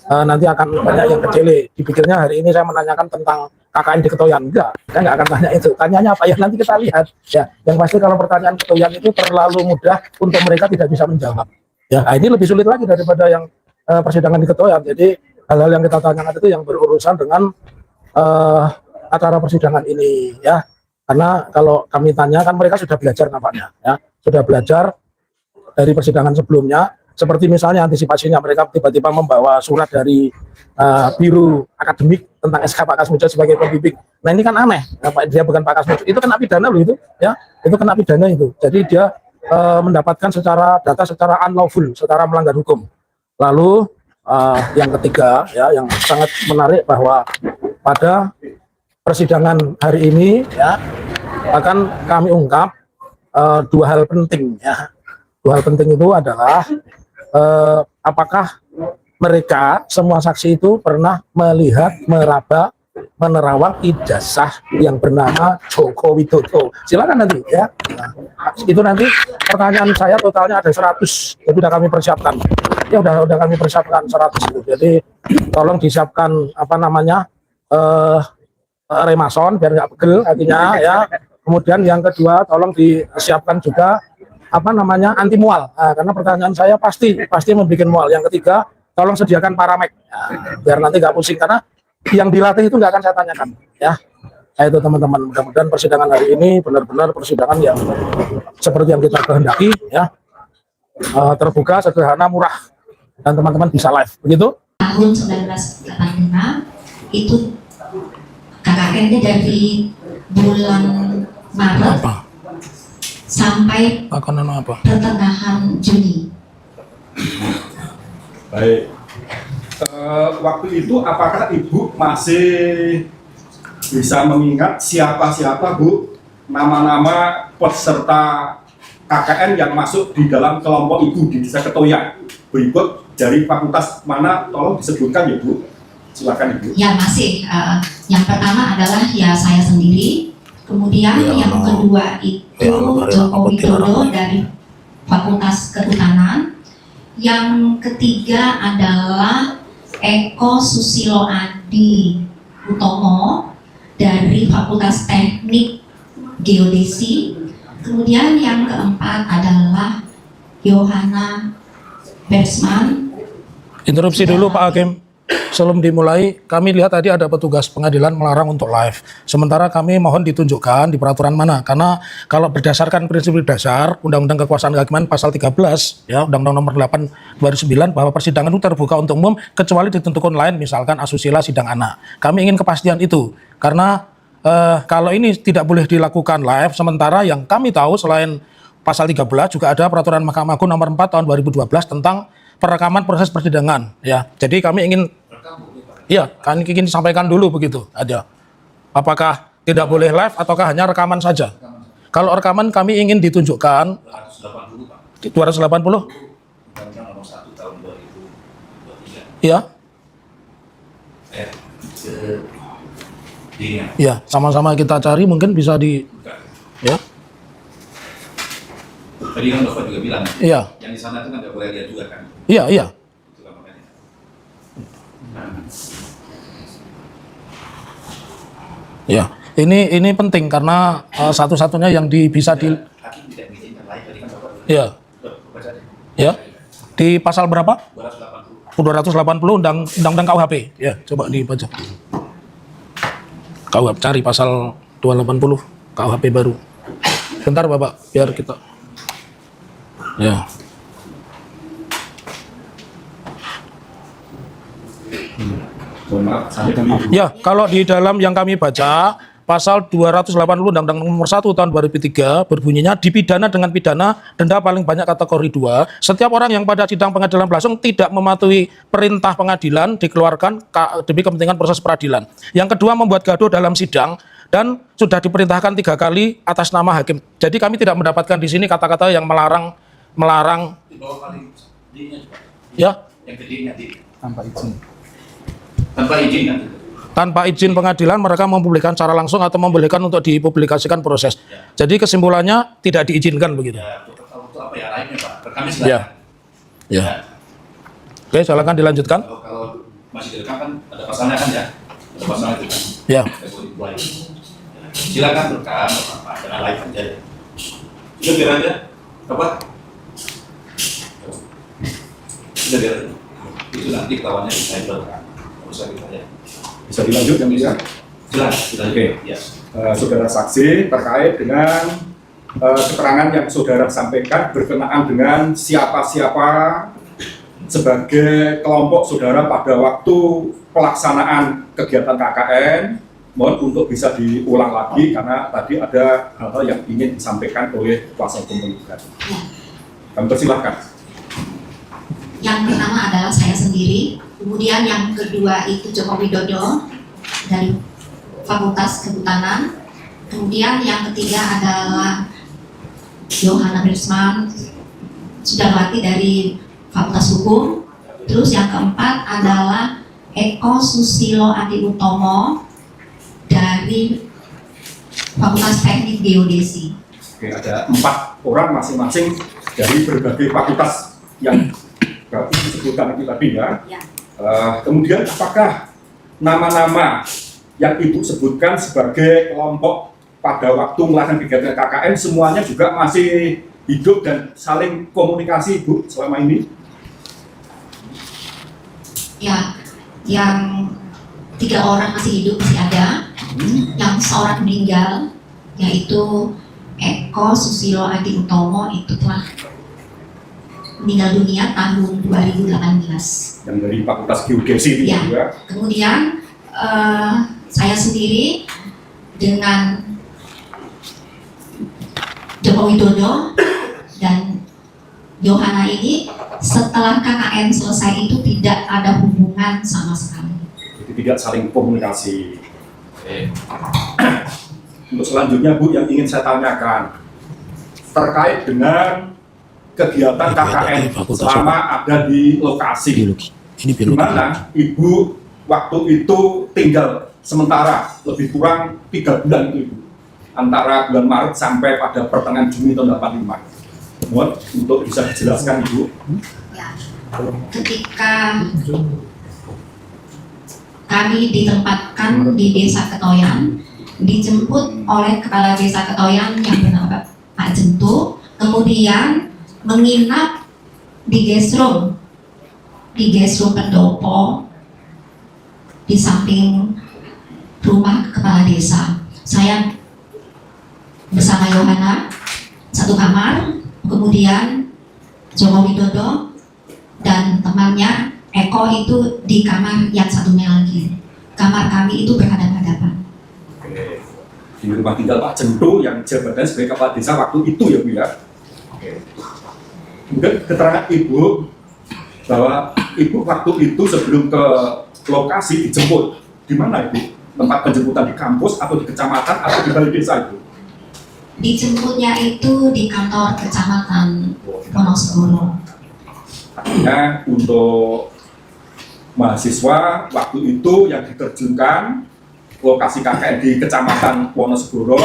nanti akan banyak yang kedele. Dipikirnya hari ini saya menanyakan tentang KKN di Ketoyan. Enggak, saya nggak akan tanya itu. Tanyanya apa ya, nanti kita lihat. Ya, yang pasti kalau pertanyaan Ketoyan itu terlalu mudah untuk mereka tidak bisa menjawab. Ya, ini lebih sulit lagi daripada yang persidangan di Ketoyan. Jadi hal-hal yang kita tanyakan itu yang berurusan dengan acara persidangan ini, ya. Karena kalau kami tanya kan mereka sudah belajar nampaknya, ya, sudah belajar dari persidangan sebelumnya. Seperti misalnya antisipasinya mereka tiba-tiba membawa surat dari Biro Akademik tentang SK Pak Kasmujo sebagai pembimbing. Nah ini kan aneh, dia bukan Pak Kasmujo, itu kena pidana loh itu, ya, itu kena pidana itu. Jadi dia mendapatkan secara data secara unlawful, secara melanggar hukum. Lalu yang ketiga, ya, yang sangat menarik bahwa pada persidangan hari ini, ya, akan kami ungkap dua hal penting, ya. Dua hal penting itu adalah apakah mereka semua saksi itu pernah melihat, meraba, menerawang ijazah yang bernama Joko Widodo. Silakan nanti, ya. Nah, itu nanti pertanyaan saya totalnya ada 100. Jadi sudah kami persiapkan. Ya udah kami persiapkan 100 itu. Jadi tolong disiapkan apa namanya remason biar nggak pegel artinya, ya. Kemudian yang kedua tolong disiapkan juga apa namanya anti mual, karena pertanyaan saya pasti membuat mual. Yang ketiga tolong sediakan paramek, biar nanti nggak pusing karena yang dilatih itu nggak akan saya tanyakan, ya. Nah, itu teman-teman, mudah-mudahan persidangan hari ini benar-benar persidangan yang seperti yang kita kehendaki, ya, terbuka, sederhana, murah, dan teman-teman bisa live begitu. Tahun 1986 itu KKN-nya dari bulan Maret sampai pertengahan Juni. Baik. Waktu itu apakah Ibu masih bisa mengingat siapa-siapa Bu nama-nama peserta KKN yang masuk di dalam kelompok Ibu di Desa Ketoyan? Berikut dari fakultas mana, tolong disebutkan ya Bu. Silakan Ibu. Ya masih. Yang pertama adalah ya saya sendiri. Kemudian yang kedua itu Joko Widodo dari Fakultas Kehutanan. Yang ketiga adalah Eko Susilo Adi Utomo dari Fakultas Teknik Geodesi. Kemudian yang keempat adalah Yohana Bersman. Interupsi dulu Pak Hakim. Sebelum dimulai, kami lihat tadi ada petugas pengadilan melarang untuk live. Sementara kami mohon ditunjukkan di peraturan mana. Karena kalau berdasarkan prinsip dasar Undang-Undang Kekuasaan Kehakiman pasal 13, ya, Undang-Undang nomor 8 2009, bahwa persidangan itu terbuka untuk umum kecuali ditentukan lain, misalkan asusila sidang anak. Kami ingin kepastian itu. Karena kalau ini tidak boleh dilakukan live, sementara yang kami tahu selain pasal 13 juga ada peraturan Mahkamah Agung nomor 4 tahun 2012 tentang perekaman proses persidangan, ya. Jadi kami ingin, ya, kami ingin sampaikan dulu begitu aja. Apakah tidak boleh live ataukah hanya rekaman saja? Kalau rekaman kami ingin ditunjukkan 280. Ya. Ya, sama-sama kita cari, mungkin bisa di, ya. Tadi kan Bapak juga bilang, iya, yang di sana itu kan nggak boleh lihat juga kan? Iya, iya. Itulah makanya. Ya, ini penting karena satu-satunya yang bisa di. Hakim tidak mengizinkan lain, tadi kan Bapak. Ya. Ya. Di pasal berapa? 280 Undang-Undang KUHP. Ya, coba dibaca. KUHP, cari pasal 280 KUHP baru. Bentar Bapak, biar kita. Ya. Ya, kalau di dalam yang kami baca, pasal 280 Undang-Undang nomor 1 tahun 2003 berbunyinya dipidana dengan pidana denda paling banyak kategori 2. Setiap orang yang pada sidang pengadilan berlangsung tidak mematuhi perintah pengadilan dikeluarkan demi kepentingan proses peradilan. Yang kedua, membuat gaduh dalam sidang dan sudah diperintahkan 3 kali atas nama hakim. Jadi kami tidak mendapatkan di sini kata-kata yang melarang. Ya. Yang kedua Tanpa izin. tanpa izin kan? Tanpa izin pengadilan mereka mempublikasikan secara langsung atau membolehkan untuk dipublikasikan proses. Ya. Jadi kesimpulannya tidak diizinkan begitu. Ya, untuk apa ya lainnya Pak? Kami silakan. Ya. Ya. Oke, silakan dilanjutkan. Kalau masih direkam kan ada pasalnya kan ya? Ada pasalnya itu kan? Ya. Boleh. Silakan rekam apa dengan live aja. Itu biar aja apa? Itu biar aja. Itu nanti ketahuannya di cyber kan. Usah kita ya. Bisa dilanjut yang bisa? Silakan. Oke. Ya. Saudara saksi terkait dengan keterangan yang saudara sampaikan berkenaan dengan siapa-siapa sebagai kelompok saudara pada waktu pelaksanaan kegiatan KKN. Mohon untuk bisa diulang lagi karena tadi ada hal-hal yang ingin disampaikan oleh kuasa hukum penggugat. Ya. Kami persilahkan. Yang pertama adalah saya sendiri, kemudian yang kedua itu Joko Widodo dari Fakultas Kehutanan, kemudian yang ketiga adalah Yohana Brisman Sudawati dari Fakultas Hukum, terus yang keempat adalah Eko Susilo Adi Utomo dari Fakultas Teknik Geodesi. Oke, ada 4 orang masing-masing dari berbagai fakultas yang disebutkan tadi ya. Ya. Kemudian apakah nama-nama yang Ibu sebutkan sebagai kelompok pada waktu melakukan kegiatan KKN semuanya juga masih hidup dan saling komunikasi Ibu selama ini? Ya, yang 3 orang masih hidup masih ada, yang seorang meninggal yaitu Eko Susilo Adi Utomo itu telah meninggal dunia tahun 2018. Yang dari Fakultas Geodesi itu Ya. juga. Kemudian saya sendiri dengan Joko Widodo dan Yohana ini setelah KKN selesai itu tidak ada hubungan sama sekali. Jadi tidak saling komunikasi. Untuk selanjutnya Bu yang ingin saya tanyakan terkait dengan kegiatan KKN selama ada di lokasi. Ini Di mana Ibu waktu itu tinggal sementara lebih kurang 3 bulan itu Ibu, antara bulan Maret sampai pada pertengahan Juni tahun 85. Mohon untuk bisa dijelaskan Ibu. Ya, ketika kami ditempatkan di Desa Ketoyan, dijemput oleh Kepala Desa Ketoyan yang bernama Pak Jentu, kemudian menginap di guest room pendopo di samping rumah Kepala Desa. Saya bersama Yohana satu kamar, kemudian Joko Widodo dan temannya Eko itu di kamar yang satunya lagi. Kamar kami itu berhadapan-hadapan. Oke. Di rumah tinggal Pak Jentu yang jabatannya sebagai kepala desa waktu itu ya Bu ya. Oke. Kemudian keterangan Ibu bahwa Ibu waktu itu sebelum ke lokasi dijemput di mana Ibu? Tempat penjemputan di kampus atau di kecamatan atau di balai desa itu? Dijemputnya itu di kantor kecamatan Wonosegoro. Artinya untuk mahasiswa waktu itu yang diterjunkan lokasi KKN di kecamatan Wonosegoro,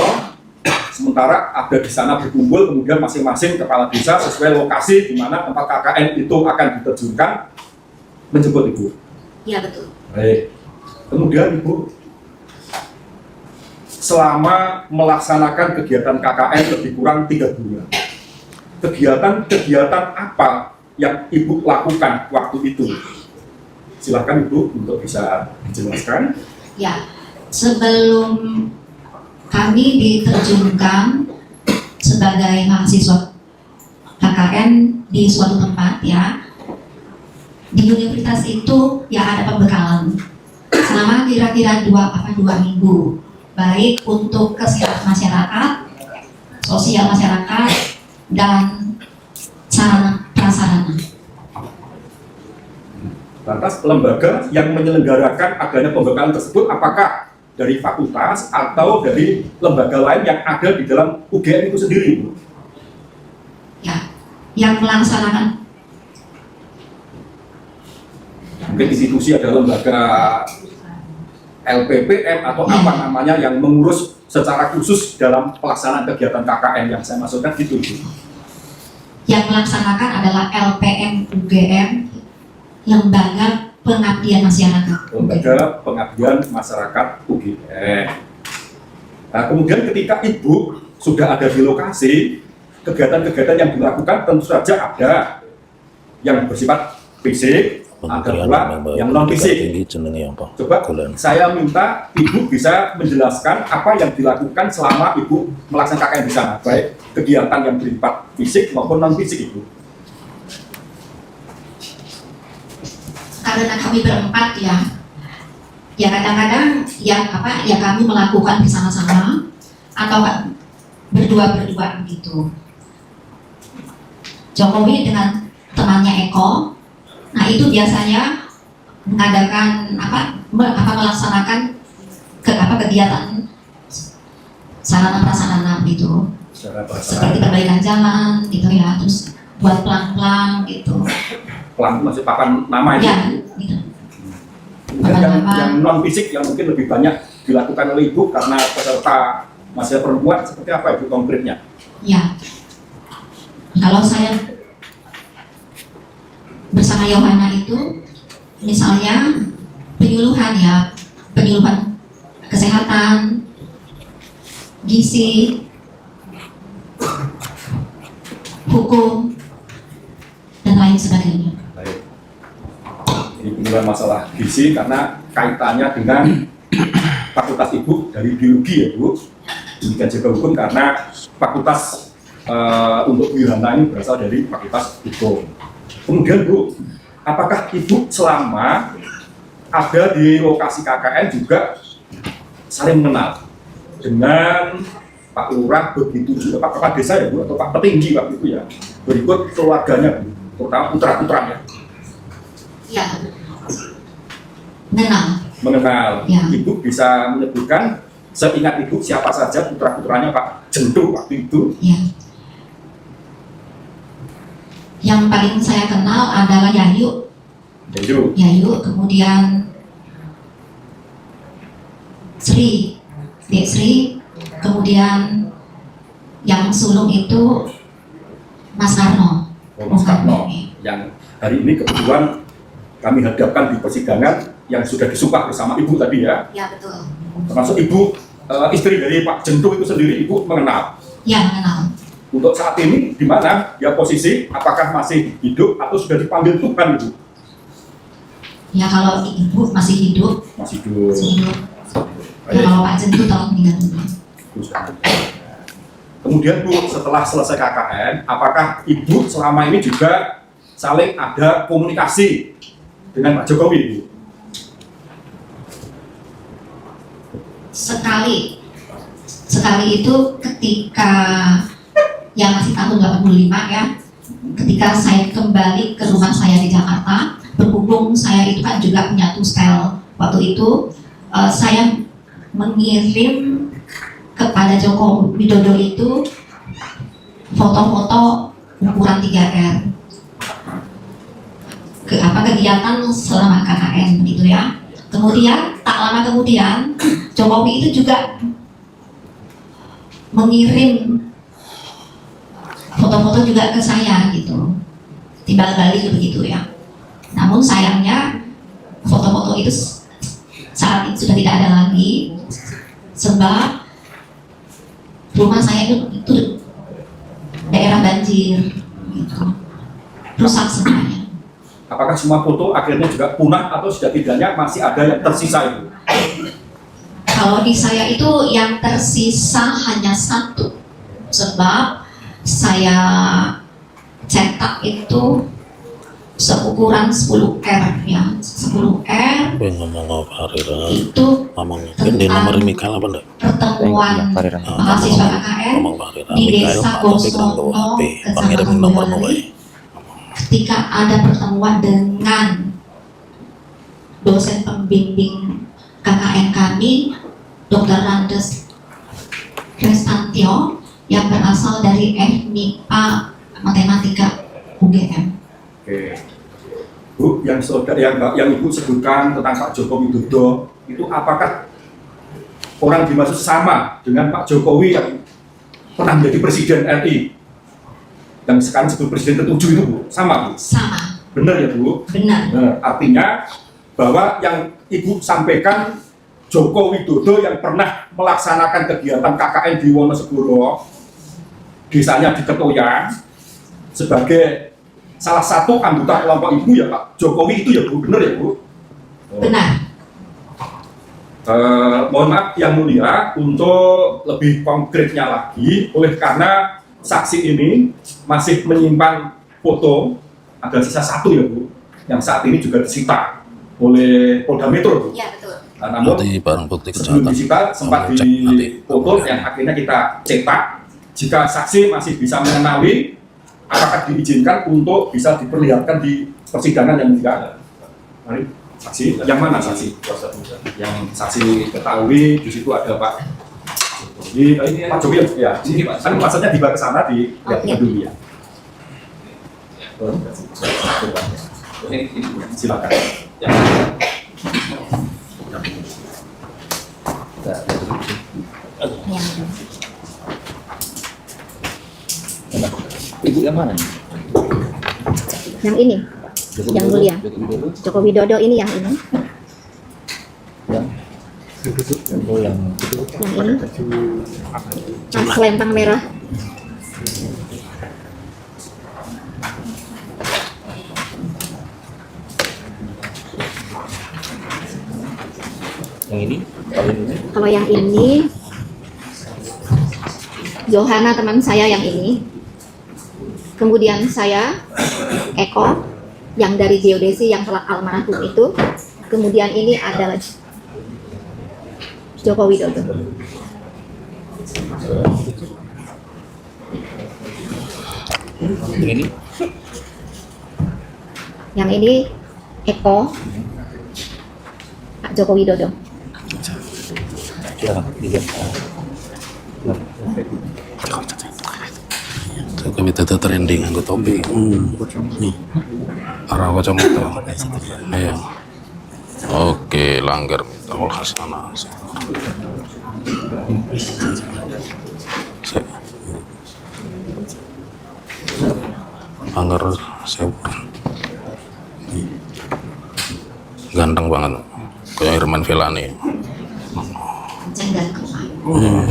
sementara ada di sana berkumpul kemudian masing-masing kepala desa sesuai lokasi di mana tempat KKN itu akan diterjunkan menjemput Ibu. Iya betul. Baik. Kemudian Ibu selama melaksanakan kegiatan KKN lebih kurang 3 bulan. Kegiatan apa yang Ibu lakukan waktu itu? Silakan Ibu untuk bisa dijelaskan. Ya, sebelum kami diterjunkan sebagai mahasiswa KKN di suatu tempat ya, di universitas itu ya ada pembekalan selama kira-kira 2 minggu, baik untuk kesehatan masyarakat, sosial masyarakat, dan sarana prasarana. Lantas lembaga yang menyelenggarakan adanya pembekalan tersebut apakah dari fakultas atau dari lembaga lain yang ada di dalam UGM itu sendiri, Bu? Ya, yang melaksanakan Mungkin institusi ada lembaga LPPM atau apa namanya yang mengurus secara khusus dalam pelaksanaan kegiatan KKN yang saya maksudkan gitu, Bu. yang melaksanakan adalah LPM UGM, Lembaga pengabdian masyarakat. Lembaga Pengabdian Masyarakat UGM. Nah, kemudian ketika Ibu sudah ada di lokasi, kegiatan-kegiatan yang dilakukan tentu saja ada yang bersifat fisik, ada pula yang non fisik. Coba saya minta Ibu bisa menjelaskan apa yang dilakukan selama Ibu melaksanakan KKN di sana, baik kegiatan yang bersifat fisik maupun non fisik Ibu. Karena kami berempat ya kadang-kadang ya kami melakukan bersama-sama atau berdua gitu. Jokowi dengan temannya Eko, nah itu biasanya mengadakan melaksanakan kegiatan sarana prasarana gitu, seperti perbaikan jalan gitu ya, terus buat pelang-pelang gitu. Pelang masih papan nama itu. Ya, gitu. Yang non fisik yang mungkin lebih banyak dilakukan oleh Ibu karena peserta masih perempuan seperti apa Ibu konkretnya? Ya, kalau saya bersama Yohana itu misalnya penyuluhan kesehatan, gizi, hukum, dan lain sebagainya. Baik. Ini penyuluhan masalah gizi karena kaitannya dengan fakultas Ibu dari biologi ya Bu. Demikian juga hukum karena fakultas untuk Yohana ini berasal dari fakultas hukum. Kemudian Bu, apakah Ibu selama ada di lokasi KKN juga saling mengenal dengan Pak Lurah, begitu juga Pak Kepala Desa ya Bu, atau Pak Petinggi waktu itu ya, berikut keluarganya Bu, terutama putra-putranya? Ya, mengenal. Ya. Ibu bisa menyebutkan seingat Ibu siapa saja putra-putranya Pak Jentu waktu itu? Ya. Yang paling saya kenal adalah Yayu, kemudian Sri, Dek Sri, kemudian yang sulung itu Mas Karno. Mas Karno, yang hari ini kebetulan kami hadapkan di persidangan yang sudah disumpah bersama Ibu tadi ya. Ya betul. Termasuk Ibu istri dari Pak Jentu itu sendiri Ibu mengenal. Ya mengenal. Untuk saat ini di mana dia posisi? Apakah masih hidup atau sudah dipanggil Tuhan Ibu? Ya kalau Ibu masih hidup. Masih hidup. Ya, kalau Pak Jentu telah meninggal dunia. Kemudian Bu, setelah selesai KKN, apakah Ibu selama ini juga saling ada komunikasi dengan Pak Jokowi Ibu? Sekali itu ketika yang masih tahun 85 ya, ketika saya kembali ke rumah saya di Jakarta, berhubung saya itu kan juga punya tustel waktu itu, saya mengirim kepada Joko Widodo itu foto-foto ukuran 3R kegiatan selama KKN gitu ya. Kemudian tak lama kemudian Jokowi itu juga mengirim foto-foto juga ke saya gitu, timbal balik begitu ya. Namun sayangnya foto-foto itu saat itu sudah tidak ada lagi sebab rumah saya itu daerah banjir gitu, rusak semuanya. Apakah semua foto akhirnya juga punah atau setidaknya masih ada yang tersisa Ibu? Kalau di saya itu yang tersisa hanya satu, sebab saya cetak itu seukuran 10R ya, 10R itu tentang pertemuan mahasiswa KKN di Desa Bosono, Kecamatan Boyolali, ketika ada pertemuan dengan dosen pembimbing KKN kami, Dr. Randes Krestantio yang berasal dari FMIPA Matematika UGM. Oke. Bu, yang Ibu sebutkan tentang Pak Joko Widodo itu apakah orang dimaksud sama dengan Pak Jokowi yang pernah menjadi Presiden RI dan sekarang sebut Presiden ke-7 itu Bu? Sama Bu? Sama. Benar ya Bu? Benar. Artinya bahwa yang Ibu sampaikan Joko Widodo yang pernah melaksanakan kegiatan KKN di Wonosegoro, desanya di Ketoyan, sebagai salah satu anggota kelompok Ibu ya Pak Jokowi itu ya Bu, benar ya Bu? Benar. Mohon maaf yang mulia, untuk lebih konkretnya lagi, oleh karena saksi ini masih menyimpan foto, ada sisa satu ya Bu, yang saat ini juga disita oleh Polda Metro Bu. Ya betul. Namun barang bukti sebelum kejahatan. disita sempat di foto yang akhirnya kita cetak. Jika saksi masih bisa mengenali, apakah diizinkan untuk bisa diperlihatkan di persidangan yang tidak? Mari, saksi, yang mana saksi? Yang saksi ketahui di situ ada Pak Jokowi, Pak Jokowi ya, ini kan maksudnya dibawa ke sana di dulu ya. Silakan. Ibu yang mana? Yang ini, yang mulia. Joko Widodo ini yang ini. Yang ini. Yang selempang merah. Yang ini? Kalau yang ini, Johanna teman saya yang ini. Kemudian saya, Eko, yang dari geodesi yang telah almarhum itu. Kemudian ini adalah Joko Widodo. Yang ini? Yang ini Eko, Pak Joko Widodo. Joko Widodo trending anggo topi. Nih. Arah kacamata. Ayo. Oke, langgar minta sana. Langgar saya ganteng banget kayak Irman Velani.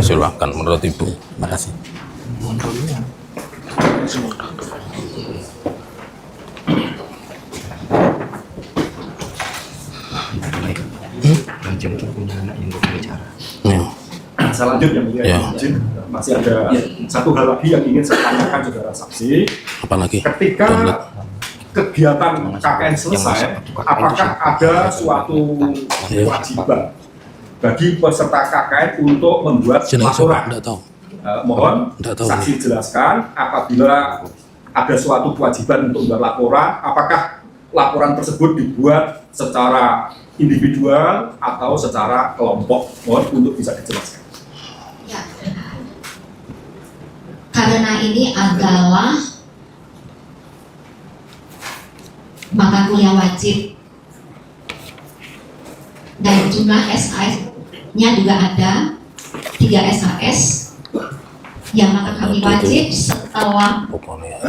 Silakan menurut Ibu. Makasih. Selanjutnya Ya. masih ada satu hal lagi yang ingin saya tanyakan saudara saksi. Apalagi? Ketika kegiatan KKN selesai, apakah ada suatu kewajiban bagi peserta KKN untuk membuat laporan? Tidak tahu. Mohon Nggak tahu. saksi jelaskan apabila ada suatu kewajiban untuk membuat laporan, apakah laporan tersebut dibuat secara individual atau secara kelompok? Mohon untuk bisa dijelaskan. Ya. Karena ini adalah mata kuliah wajib dan jumlah SAS-nya juga ada 3 SAS yang akan kami wajib setelah Pokoknya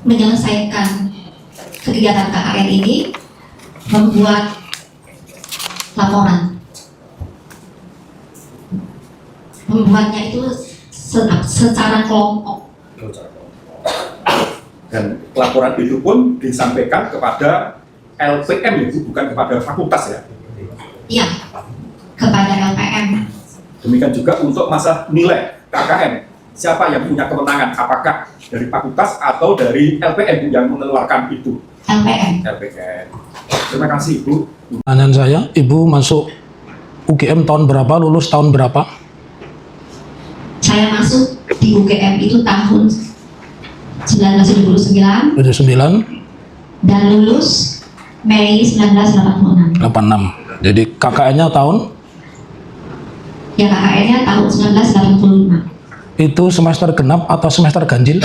menyelesaikan kegiatan KKN ini membuat laporan. Membuatnya itu secara kelompok. Dan laporan itu pun disampaikan kepada LPM ya, bukan kepada fakultas ya. Iya, kepada LPM. Demikian juga untuk masa nilai KKN. Siapa yang punya kewenangan? Apakah dari fakultas atau dari LPM yang mengeluarkan itu? LPM. LPM. Terima kasih Ibu. Pertanyaan saya, Ibu masuk UGM tahun berapa, lulus tahun berapa? Saya masuk di UGM itu tahun 1979 dan lulus Mei 1986. 86. Jadi KKN-nya tahun? Ya KKN-nya tahun 1985. Itu semester genap atau semester ganjil?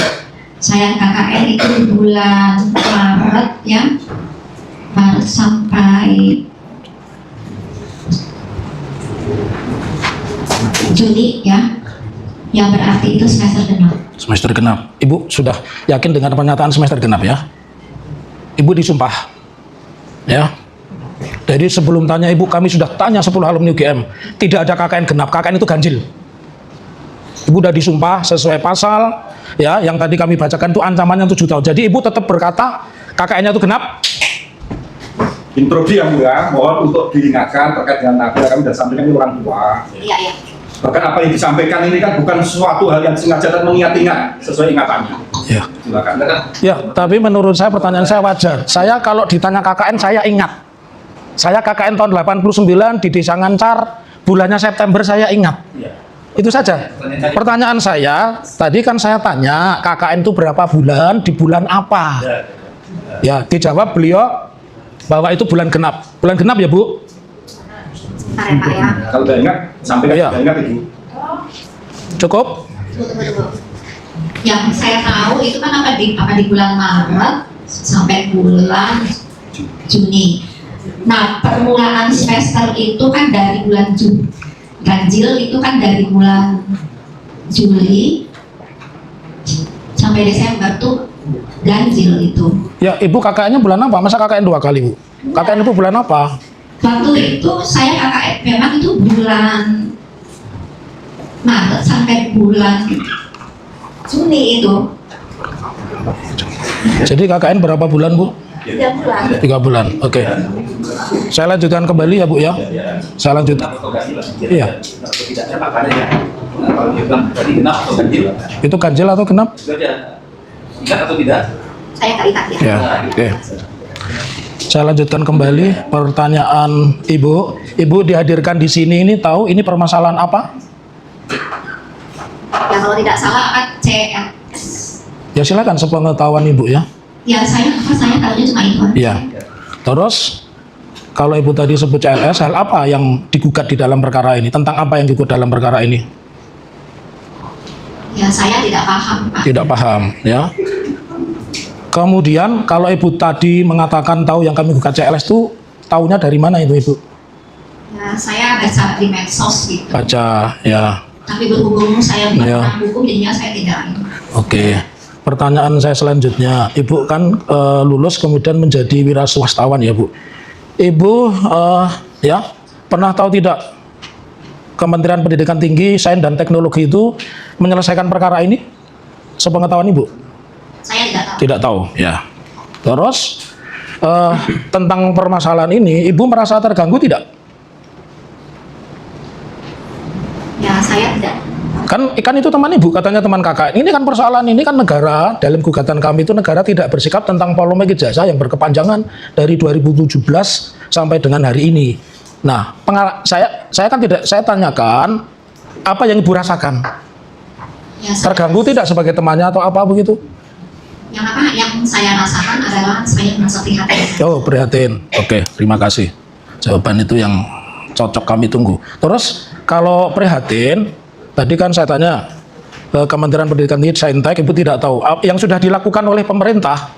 Saya KKN itu di bulan Maret ya, Maret sampai Juni ya, yang berarti itu semester genap. Semester genap. Ibu sudah yakin dengan pernyataan semester genap ya? Ibu disumpah. Ya. Jadi sebelum tanya ibu, kami sudah tanya 10 alumni UGM. Tidak ada KKN genap. KKN itu ganjil. Ibu udah disumpah sesuai pasal ya, yang tadi kami bacakan itu ancamannya 7 tahun. Jadi ibu tetap berkata KKN-nya itu genap. Introduksi yang mulia, mohon untuk diingatkan terkait dengan nabi kami sudah sampaikan di orang tua. Iya, iya. Bahkan apa yang disampaikan ini kan bukan suatu hal yang sengaja dan mengingat-ingat sesuai ingatannya. Ya. Silakan. Ya, tapi menurut saya pertanyaan saya wajar. Saya kalau ditanya KKN saya ingat. Saya KKN tahun 89 di Desa Ngancar, bulannya September saya ingat. Iya. Itu saja. Pertanyaan saya, tadi kan saya tanya KKN itu berapa bulan, di bulan apa? Ya, dijawab beliau bahwa itu bulan genap. Bulan genap ya, Bu? Bentar ya, Pak ya. Kalau tidak ingat, sampaikan Iya. tidak ingat Ibu. Cukup? Tunggu. Yang saya tahu itu kan apa di bulan Maret sampai bulan Juni. Nah, permulaan semester itu kan dari bulan Juni. Ganjil itu kan dari bulan Juli sampai Desember tuh ganjil itu. Ya, Ibu KKN-nya bulan apa? Masa KKN 2 kali, Bu? KKN itu bulan apa? Waktu itu saya KKN memang itu bulan Maret sampai bulan Juni itu. Jadi KKN berapa bulan, Bu? 3 bulan. 3 bulan. Oke. Saya lanjutkan kembali ya, Bu ya. Saya lanjutkan. Iya. Kalau dia bilang tadi genap atau ganjil? Itu ganjil atau genap? Itu aja. Ingat atau tidak? Saya tak ingat ya. Ya. Oke. Saya lanjutkan kembali pertanyaan Ibu. Ibu dihadirkan di sini ini tahu ini permasalahan apa? Ya kalau tidak salah kan CS. Ya silakan sepengetahuan Ibu ya. Ya saya tahunya cuma itu. Iya. Terus kalau Ibu tadi sebut CLS, hal apa yang digugat di dalam perkara ini? Tentang apa yang digugat dalam perkara ini? Ya saya tidak paham, Pak. Tidak paham, ya. Kemudian kalau Ibu tadi mengatakan tahu yang kami gugat CLS itu, tahunya dari mana itu Ibu? Ya saya baca di medsos gitu. Baca, ya. Tapi berhubung saya bukan Ya. orang hukum, jadinya saya tidak. Oke. Pertanyaan saya selanjutnya, Ibu kan lulus kemudian menjadi wira swastawan ya Bu. Ibu ya pernah tahu tidak Kementerian Pendidikan Tinggi, Sains dan Teknologi itu menyelesaikan perkara ini? Sepengetahuan Ibu? Saya tidak tahu. Tidak tahu, ya. Terus tentang permasalahan ini, Ibu merasa terganggu tidak? Ya saya tidak. Kan itu teman Ibu, katanya teman kakak. Ini kan persoalan ini kan negara, dalam gugatan kami itu negara tidak bersikap tentang polemik ijazah yang berkepanjangan dari 2017 sampai dengan hari ini. Nah, saya kan tidak, saya tanyakan apa yang Ibu rasakan? Ya, saya, Terganggu tidak sebagai temannya atau apa begitu? yang saya rasakan adalah saya merasa prihatin. Oh, prihatin. Oke, terima kasih. Jawaban itu yang cocok kami tunggu. Terus kalau prihatin, tadi kan saya tanya Kementerian Pendidikan Tinggi, Saintek, Ibu tidak tahu. Yang sudah dilakukan oleh pemerintah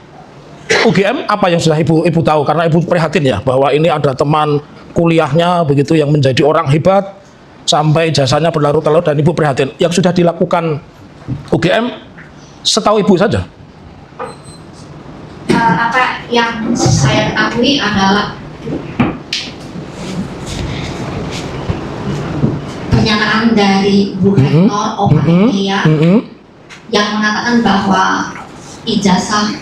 UGM apa yang sudah Ibu tahu? Karena Ibu prihatin ya bahwa ini ada teman kuliahnya begitu yang menjadi orang hebat sampai jasanya berlarut-larut dan Ibu prihatin. Yang sudah dilakukan UGM setahu Ibu saja. Apa yang saya ketahui adalah pernyataan dari Bu Rektor Opatia yang mengatakan bahwa ijazah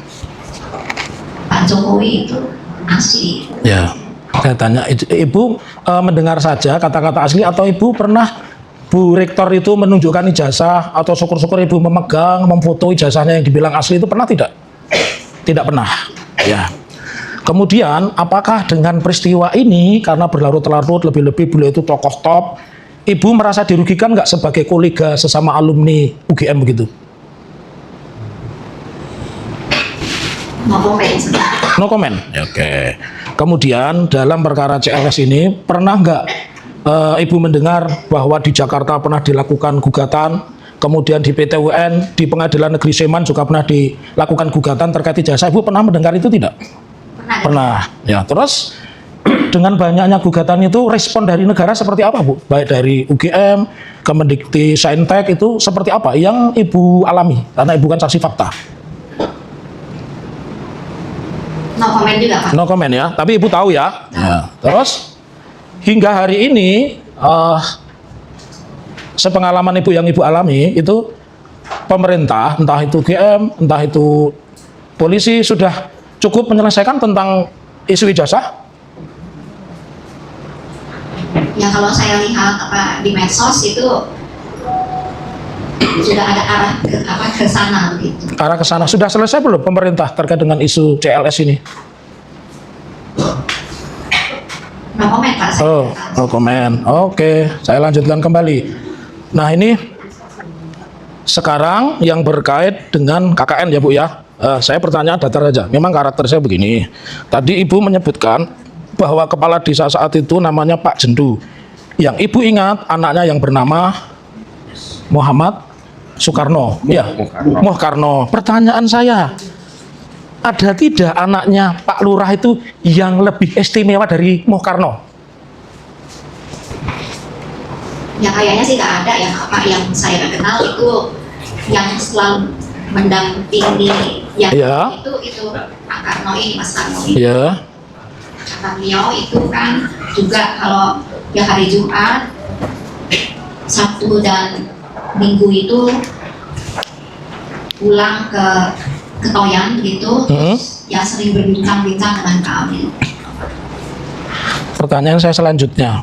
Pak Jokowi itu asli. Ya, saya tanya, Ibu mendengar saja kata-kata asli atau Ibu pernah Bu Rektor itu menunjukkan ijazah atau syukur-syukur Ibu memegang, memfoto ijazahnya yang dibilang asli itu pernah tidak? Tidak pernah. Ya. Kemudian, apakah dengan peristiwa ini karena berlarut-larut lebih-lebih beliau itu tokoh top, Ibu merasa dirugikan nggak sebagai kolega sesama alumni UGM begitu? No comment. No comment. Oke. Kemudian dalam perkara CLS ini pernah nggak Ibu mendengar bahwa di Jakarta pernah dilakukan gugatan, kemudian di PT UN, di Pengadilan Negeri Sleman juga pernah dilakukan gugatan terkait ijazah. Ibu pernah mendengar itu tidak? Pernah. Pernah. Ya. Terus dengan banyaknya gugatan itu respon dari negara seperti apa, Bu? Baik dari UGM, Kemendikti, Saintek itu seperti apa yang Ibu alami? Karena Ibu kan saksi fakta. No comment juga, Pak. No comment ya, tapi Ibu tahu ya. Ya. Terus hingga hari ini sepengalaman Ibu yang Ibu alami itu pemerintah, entah itu UGM, entah itu polisi sudah cukup menyelesaikan tentang isu ijazah? Ya kalau saya lihat di medsos itu sudah ada arah ke sana begitu. Arah ke sana sudah selesai belum pemerintah terkait dengan isu CLS ini? No comment, Pak. Saya Oh, no comment. Oke, saya lanjutkan kembali. Nah, ini sekarang yang berkait dengan KKN ya, Bu ya. Saya pertanyaan datar aja. Memang karakter saya begini. Tadi Ibu menyebutkan bahwa kepala desa saat itu namanya Pak Jendu. Yang Ibu ingat anaknya yang bernama Muhammad Soekarno. Ya, Muhkarno. Pertanyaan saya, ada tidak anaknya Pak Lurah itu yang lebih istimewa dari Muhkarno? Ya kayaknya sih nggak ada ya, Pak. Yang saya kenal itu yang selalu mendampingi yang Ya. itu Pak Karno ini, Mas Karno ini. Ya, Kata beliau itu kan juga kalau ya hari Jumat, Sabtu dan Minggu itu pulang ke Ketoyan gitu, ya sering berbincang-bincang dengan kami. pertanyaan saya selanjutnya.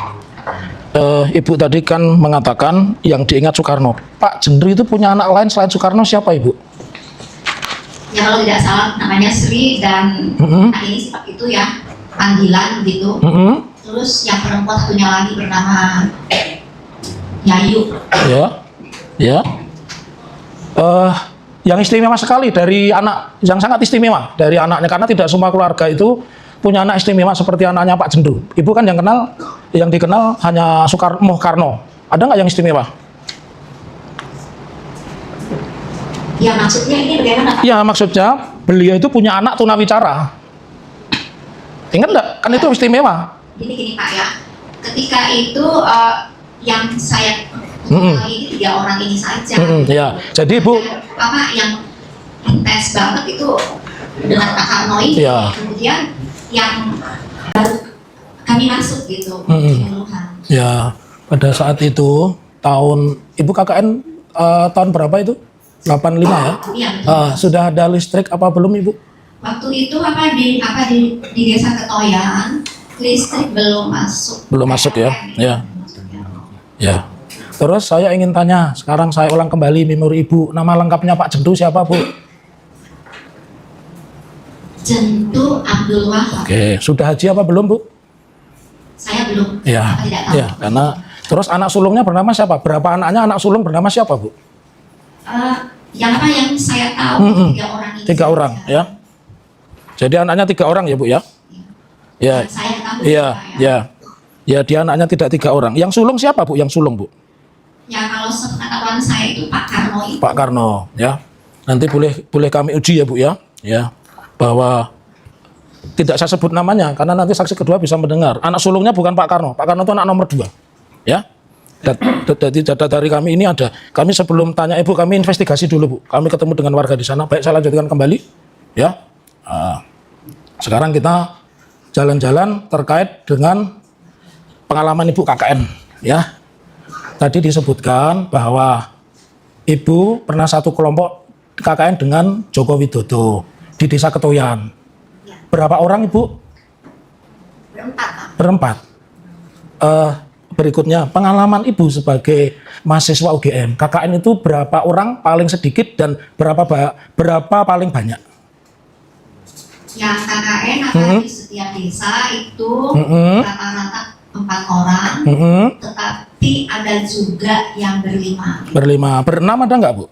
Ibu tadi kan mengatakan yang diingat Soekarno. Pak Jendu itu punya anak lain selain Soekarno, siapa Ibu? Ya kalau tidak salah namanya Sri dan nah ini sifat itu ya panggilan gitu. Terus yang perempuan satunya lagi bernama Yayu. Ya, ya. Yang istimewa sekali dari anak, yang sangat istimewa dari anaknya, karena tidak semua keluarga itu punya anak istimewa seperti anaknya Pak Jendu. Ibu kan yang dikenal hanya Muhkarno. Ada nggak yang istimewa? Ya maksudnya ini bagaimana? Ya maksudnya beliau itu punya anak tunawicara. Ingat nggak? Kan itu istimewa. Gini Pak ya, ketika itu yang saya kenal ini 3 orang ini saja. Ya, jadi Ibu Apa yang intens banget itu dengan Pak Karno ini. Ya. Kemudian yang baru kami masuk gitu. Keseluruhan. ya pada saat itu tahun Ibu KKN tahun berapa itu? 85 ya? Iya. Sudah ada listrik apa belum Ibu? Waktu itu di desa Ketoyan listrik belum masuk. Belum masuk ya? Ya. Ya. Terus saya ingin tanya, sekarang saya ulang kembali memori Ibu. Nama lengkapnya Pak Jendu siapa Bu? Jendu Abdul Wahab. Oke, sudah haji apa belum Bu? Saya belum. Ya. Saya tidak tahu. Ya, karena terus anak sulungnya bernama siapa? Berapa anaknya anak sulung bernama siapa Bu? Yang saya tahu 3 orang ini. 3 orang ya. Jadi anaknya 3 orang ya Bu ya? Ya. Yang saya tahu. Iya, ya. Ya, dia anaknya tidak 3 orang. Yang sulung siapa Bu? Yang sulung Bu? Ya kalau sepengetahuan saya itu Pak Karno itu. Pak Karno ya. Nanti boleh kami uji ya Bu ya. Ya. Bahwa tidak saya sebut namanya karena nanti saksi kedua bisa mendengar. Anak sulungnya bukan Pak Karno. Pak Karno itu anak nomor 2. Ya. Jadi data dari kami ini ada. Kami sebelum tanya Ibu, kami investigasi dulu Bu. Kami ketemu dengan warga di sana. Baik, saya lanjutkan kembali. Ya. Sekarang kita jalan-jalan terkait dengan pengalaman Ibu KKN. Ya. Tadi disebutkan bahwa Ibu pernah satu kelompok KKN dengan Joko Widodo di Desa Ketoyan. Berapa orang Ibu? Berempat Pak. Berempat. Berikutnya, pengalaman Ibu sebagai mahasiswa UGM, KKN itu berapa orang paling sedikit dan berapa paling banyak? Yang KKN di setiap desa itu rata-rata 4 orang, tetapi ada juga yang berlima. Berlima. Berenam ada nggak Bu?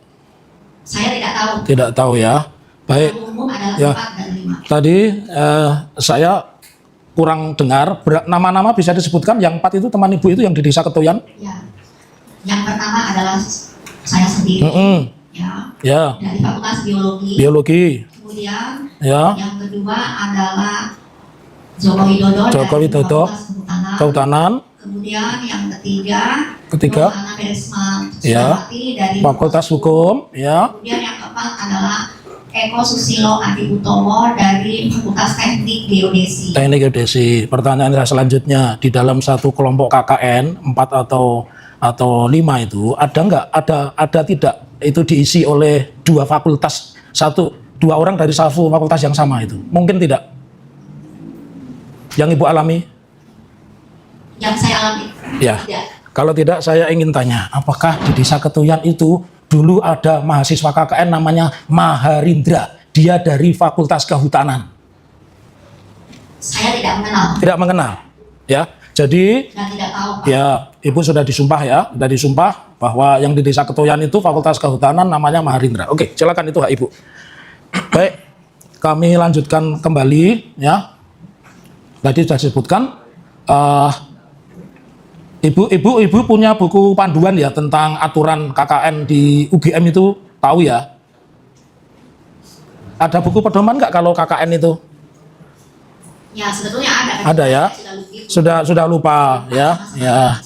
Saya tidak tahu. Tidak tahu ya. Baik. Yang umum adalah Ya. 4 dan 5. Tadi saya kurang dengar nama-nama bisa disebutkan. Yang 4 itu teman Ibu itu yang di Desa Ketoyan. Ya. Yang pertama adalah saya sendiri. Ya. Ya. Dari Fakultas Biologi. Biologi. Kemudian Ya. yang kedua adalah Joko Widodo Joko dari Widodo, Fakultas Kehutanan. Kehutanan, Kemudian yang ketiga Ketiga. Ana Berisma Ya. Suciwati dari Fakultas Hukum, ya. Kemudian yang keempat adalah Eko Susilo Adi Utomo dari Fakultas Teknik Geodesi. Teknik geodesi. Pertanyaan saya selanjutnya, di dalam satu kelompok KKN 4 atau 5 itu ada tidak itu diisi oleh dua fakultas, dua orang dari satu fakultas yang sama itu? Mungkin tidak. Yang Ibu alami? Yang saya alami. Ya. Tidak. Kalau tidak, saya ingin tanya, apakah di Desa Ketoyan itu dulu ada mahasiswa KKN namanya Maharindra, dia dari Fakultas Kehutanan? Saya tidak mengenal Tidak mengenal, ya. Jadi, dan tidak tahu, Pak. ya, Ibu sudah disumpah ya, sudah disumpah bahwa yang di Desa Ketoyan itu Fakultas Kehutanan namanya Maharindra. Oke, silakan itu hak Ibu. Baik, kami lanjutkan kembali ya. Tadi sudah disebutkan. Ibu punya buku panduan ya tentang aturan KKN di UGM itu, tahu ya? Ada buku pedoman nggak kalau KKN itu? Ya, sebetulnya ada. Ada ya? Sudah lupa ya? Ya.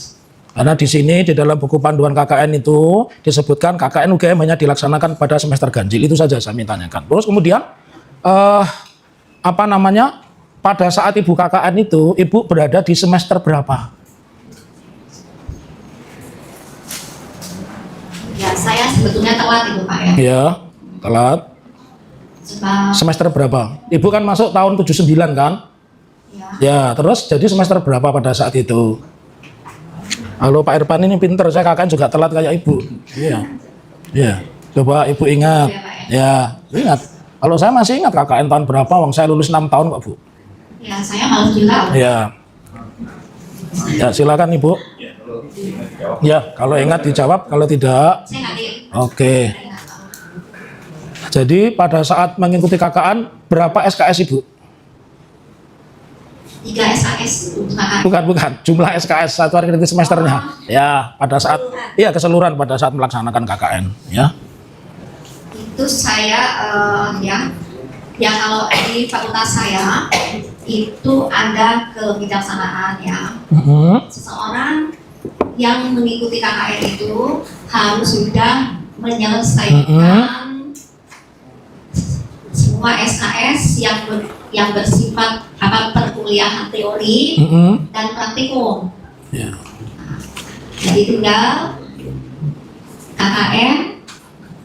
Karena di sini di dalam buku panduan KKN itu disebutkan KKN UGM hanya dilaksanakan pada semester ganjil, itu saja saya tanyakan. Terus kemudian pada saat Ibu KKN itu Ibu berada di semester berapa? Ya, saya sebetulnya telat itu, Pak ya. Ya, telat. Sebab Semester berapa? Ibu kan masuk tahun 79 kan? ya, Ya, terus jadi semester berapa pada saat itu? Halo Pak Irfan, ini pinter, saya KKN juga telat kayak Ibu. Iya. Iya. Coba Ibu ingat. Ya, ingat. Kalau saya masih ingat KKN tahun berapa, wong saya lulus 6 tahun kok, Bu. ya saya malas juga. Ya. Ya, silakan Ibu. Ya, kalau ingat dijawab, kalau tidak, Saya nggak lihat. oke. Saya nggak tahu. Jadi pada saat mengikuti KKN, berapa SKS Ibu? 3 SKS untuk KKN. Bukan, jumlah SKS satu hari kritis semesternya. Ya, pada saat, iya keseluruhan pada saat melaksanakan KKN. Ya. Itu saya ya kalau di fakultas saya itu ada kebijaksanaan ya. Seseorang yang mengikuti KKN itu harus sudah menyelesaikan semua SKS yang bersifat perkuliahan teori dan praktikum. Ya. Jadi tinggal KKN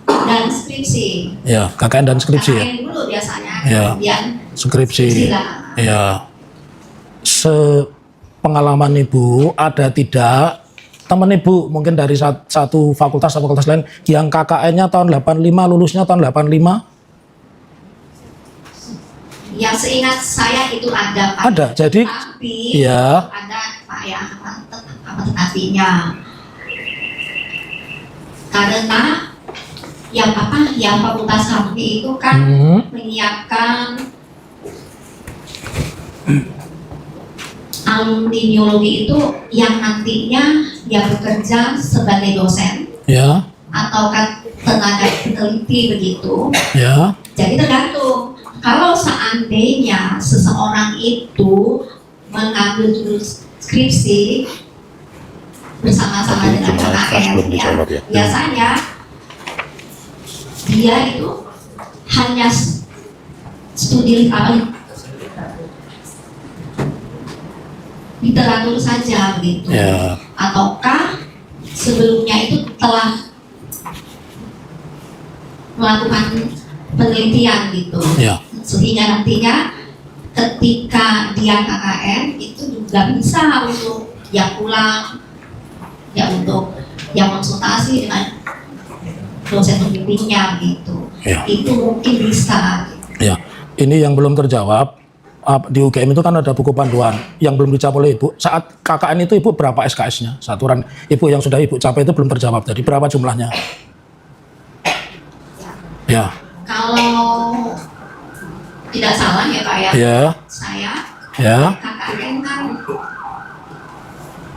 dan skripsi. Ya, KKN dan skripsi ya. KKN dulu biasanya, Ya. kemudian Skripsi. lah. Ya. Sepengalaman Ibu, ada tidak teman Ibu mungkin dari satu fakultas atau fakultas lain yang KKN-nya tahun 85, lulusnya tahun 85? Yang seingat saya itu ada, Pak. Ada. Jadi Tapi ya. ada Pak ya tetapinya. Karena yang fakultas kami itu kan menyiapkan alumni biologi itu yang nantinya dia bekerja sebagai dosen Ya. atau kan tenaga peneliti begitu. Ya. Jadi tergantung. Kalau seandainya seseorang itu mengambil jurus skripsi bersama-sama dengan KKN, ya, biasanya dia itu hanya studi literatur saja begitu, Ya. ataukah sebelumnya itu telah melakukan penelitian gitu. Ya. Sehingga nantinya ketika dia KKN itu juga bisa untuk yang pulang, ya untuk yang konsultasi dengan dosen pembimbingnya gitu. Ya. Itu mungkin bisa. Ya. Ini yang belum terjawab. Di UGM itu kan ada buku panduan yang belum dicapai oleh Ibu. Saat KKN itu Ibu berapa SKS-nya? Saturan Ibu yang sudah Ibu capai itu belum terjawab. Jadi berapa jumlahnya? Ya. Kalau tidak salah ya Pak ya, Ya. saya Ya. KKN kan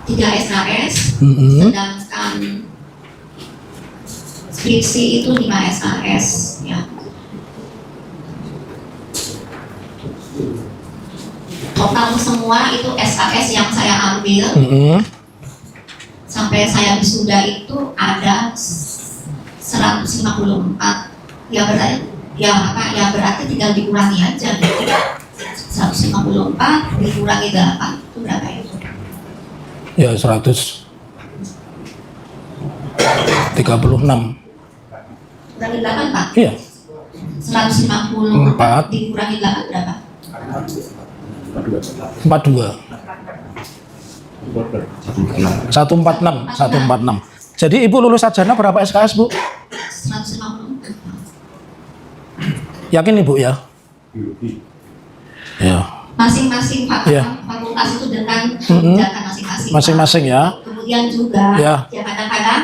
3 SKS, sedangkan skripsi itu 5 SKS ya. total semua itu SKS yang saya ambil sampai saya wisuda itu ada 154. Ya berarti tinggal dikurangi aja gitu. 154 dikurangi 8 itu berapa itu? Ya 136. Kurangi 8 Pak? Iya. 154 dikurangi 8 berapa? 42. 146. Jadi Ibu lulus sarjana berapa SKS, Bu? 154. Yakin Ibu ya? Ya. Masing-masing Iya. fakultas itu dengan kebijakan masing-masing. Masing-masing ya. Kemudian juga Ya. ya kadang-kadang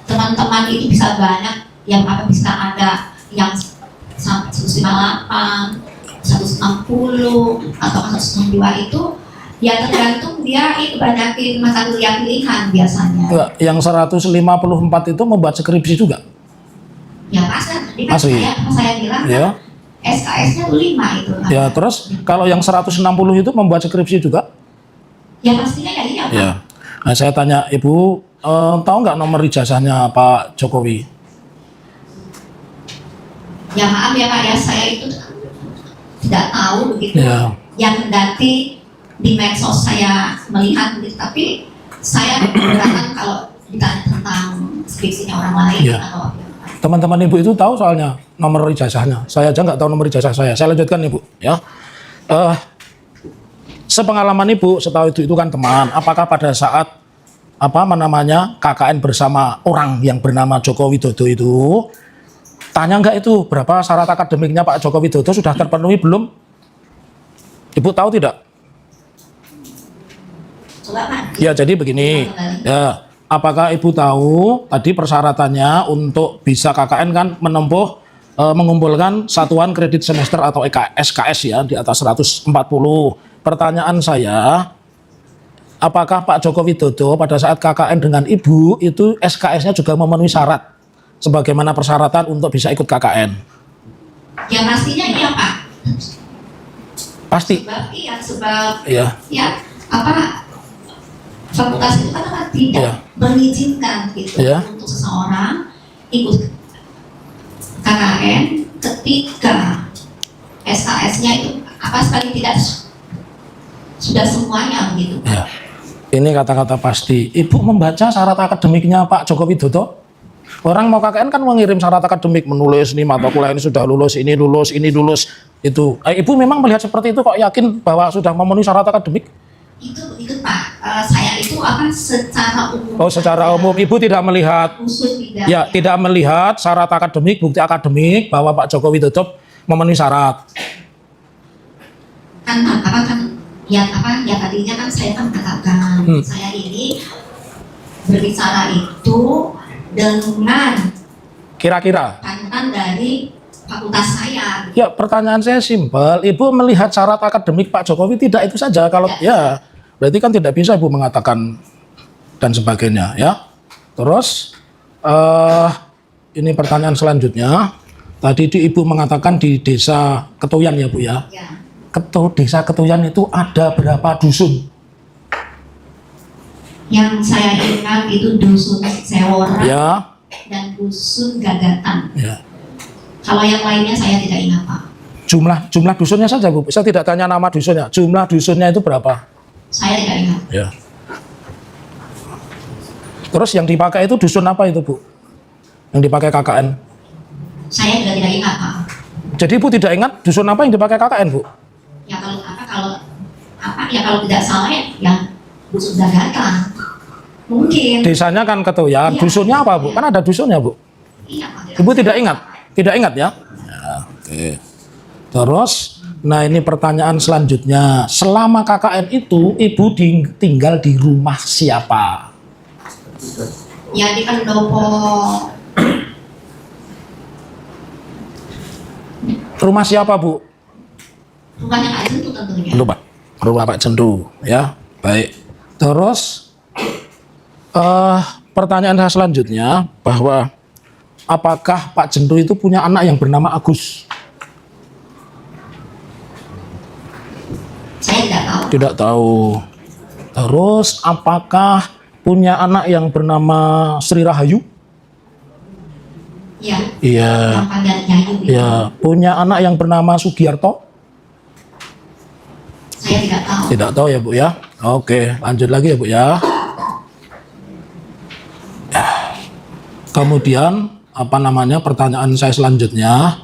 teman-teman itu bisa banyak yang bisa ada yang sampai 158, 160 atau 162 itu ya tergantung dia itu banyakin mata kuliah pilihan biasanya. Enggak, yang 154 itu membuat skripsi juga. Ya pasti tadi kan Asli. saya bilang Ya. kan SKS-nya tuh 5 itu. Ya, terus kalau yang 160 itu membuat skripsi juga? Ya pastinya ya iya Pak. Ya. Nah, saya tanya Ibu, tahu nggak nomor ijazahnya Pak Jokowi? Ya maaf ya Pak ya, saya itu tidak tahu begitu. Ya. Yang kendati di medsos saya melihat begitu, tapi saya keberatan kalau ditanya tentang skripsinya orang lain Ya. atau apa. Teman-teman Ibu itu tahu soalnya nomor ijazahnya. Saya aja nggak tahu nomor ijazah saya. Saya lanjutkan Ibu, ya. Sepengalaman Ibu, setahu itu kan teman. Apakah pada saat KKN bersama orang yang bernama Joko Widodo itu, tanya nggak itu berapa syarat akademiknya Pak Joko Widodo sudah terpenuhi belum? Ibu tahu tidak? Coba Pak. Ya, jadi begini. Ya, apakah Ibu tahu tadi persyaratannya untuk bisa KKN kan menempuh mengumpulkan satuan kredit semester atau SKS ya di atas 140. Pertanyaan saya, apakah Pak Joko Widodo pada saat KKN dengan Ibu itu SKS-nya juga memenuhi syarat sebagaimana persyaratan untuk bisa ikut KKN? Ya pastinya iya Pak. Pasti. Sebab Iya. ya apa fakultas itu kan tidak Iya. mengizinkan gitu Iya. untuk seseorang ikut KKN ketika SKS-nya itu sekali tidak sudah semuanya begitu. Ya. Ini kata-kata pasti. Ibu membaca syarat akademiknya Pak Joko Widodo. Orang mau KKN kan mengirim syarat akademik, menulis nih mata kuliah ini sudah lulus, ini lulus, ini lulus. Itu. Ibu memang melihat seperti itu kok, yakin bahwa sudah memenuhi syarat akademik? Itu Pak, saya itu secara umum. Oh, secara umum Ibu tidak melihat. Khusus tidak. Ya, tidak melihat syarat akademik, bukti akademik bahwa Pak Joko Widodo memenuhi syarat. Ya tadinya kan saya kan katakan saya ini berbicara itu dengan Kira-kira. panutan dari fakultas saya. Ya, pertanyaan saya simpel. Ibu melihat syarat akademik Pak Jokowi tidak itu saja. Kalau ya, berarti kan tidak bisa Ibu mengatakan dan sebagainya, ya. Terus ini pertanyaan selanjutnya. Tadi Ibu mengatakan di desa Ketoyan ya Bu ya. Ya. Desa Ketoyan itu ada berapa dusun? Yang saya ingat itu dusun Sewora Ya. dan dusun Gagatan. Ya. Kalau yang lainnya saya tidak ingat Pak. Jumlah dusunnya saja Bu. Saya tidak tanya nama dusunnya. Jumlah dusunnya itu berapa? Saya tidak ingat. Ya. Terus yang dipakai itu dusun apa itu Bu? Yang dipakai KKN? Saya juga tidak ingat Pak. Jadi Ibu tidak ingat dusun apa yang dipakai KKN Bu? Ya kalau tidak salah ya dusun Gagatan. Mungkin. Desanya kan Ketoyan. Iya. Dusunnya apa Bu? Kan ada dusunnya Bu. Iya Pak. Ibu tidak ingat? Tidak ingat ya? Ya, oke. Terus, nah ini pertanyaan selanjutnya. Selama KKN itu, Ibu tinggal di rumah siapa? Ya di pendopo. Rumah siapa Bu? Rumahnya Pak Jentu tentunya. Lupa. Rumah Pak Jendu, ya. Baik. Terus, pertanyaan saya selanjutnya bahwa apakah Pak Jendu itu punya anak yang bernama Agus? tahu. Tidak tahu. Terus apakah punya anak yang bernama Sri Rahayu? Ya, Iya. yang panggilan Yayu itu. Ya, punya anak yang bernama Sugiarto? Saya tidak tahu. Tidak tahu ya Bu ya. Oke, lanjut lagi ya Bu ya. Kemudian apa namanya pertanyaan saya selanjutnya.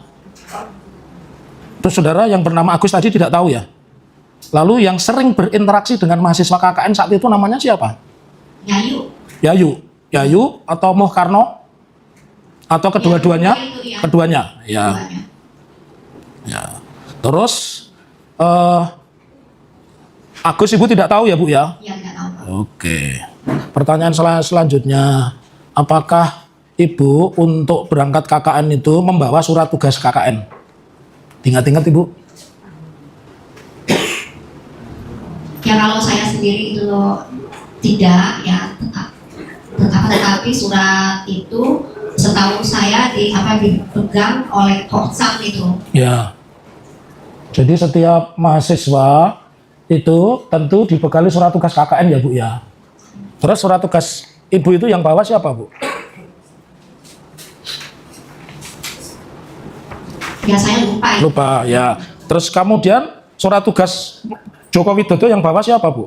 Terus saudara yang bernama Agus tadi tidak tahu ya. Lalu yang sering berinteraksi dengan mahasiswa KKN saat itu namanya siapa? Yayu. Yayu atau Moh Karno? Atau kedua-duanya? Itu ya. Keduanya. Ya. Keduanya. Ya. Terus Agus Ibu tidak tahu ya Bu ya? Ya, tidak tahu. Pak. Oke. Pertanyaan selanjutnya, apakah Ibu untuk berangkat KKN itu membawa surat tugas KKN? Ingat-ingat Ibu? Ya kalau saya sendiri itu tidak ya, tetapi surat itu setahu saya dipegang oleh Korsam itu. Ya. Jadi setiap mahasiswa itu tentu dibekali surat tugas KKN ya Bu ya. Terus surat tugas Ibu itu yang bawa siapa Bu? Ya saya lupa. Ya. Lupa ya. Terus kemudian surat tugas Joko Widodo yang bawa siapa Bu?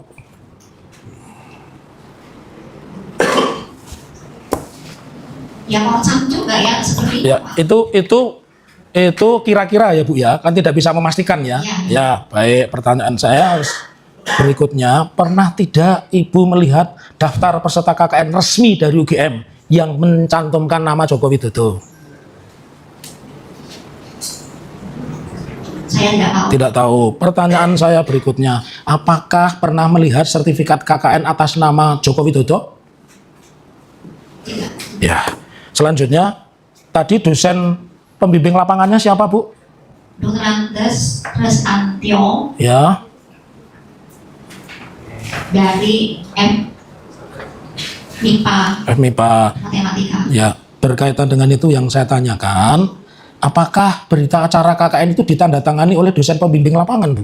Ya Korsam juga ya seperti Ya, itu. Pak. itu kira-kira ya Bu ya, kan tidak bisa memastikan ya. Ya. Ya, baik. Pertanyaan saya berikutnya, pernah tidak Ibu melihat daftar peserta KKN resmi dari UGM yang mencantumkan nama Joko Widodo? Saya tidak tahu. Tidak tahu. Pertanyaan saya berikutnya, apakah pernah melihat sertifikat KKN atas nama Joko Widodo? Tidak. Ya. Selanjutnya, tadi dosen pembimbing lapangannya siapa Bu? Dr. Andes Restantio Ya. dari MIPA MIPA. Matematika. Ya, berkaitan dengan itu yang saya tanyakan, apakah berita acara KKN itu ditandatangani oleh dosen pembimbing lapangan, Bu?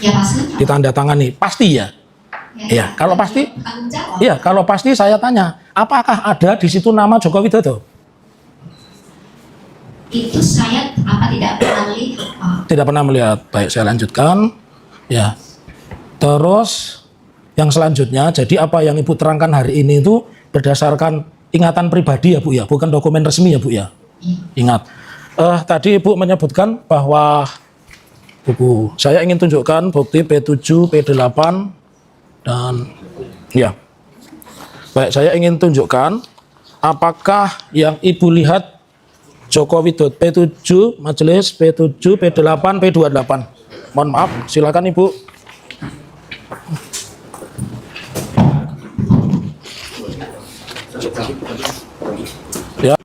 Ya pasti. Ditandatangani, pasti ya? Ya, kalau pasti, Tanggung jawab. iya, kalau pasti saya tanya, apakah ada di situ nama Joko Widodo? Itu saya tidak pernah lihat, Pak. Tidak pernah melihat. Baik, saya lanjutkan. Ya. Terus yang selanjutnya, jadi apa yang Ibu terangkan hari ini itu berdasarkan ingatan pribadi ya Bu ya, bukan dokumen resmi ya Bu ya. Ingat. Tadi Ibu menyebutkan bahwa buku, saya ingin tunjukkan bukti P7, P8 dan ya. Baik, saya ingin tunjukkan apakah yang Ibu lihat Joko Widodo P7, majelis P7, P8, P28. Mohon maaf, silakan Ibu. Ya.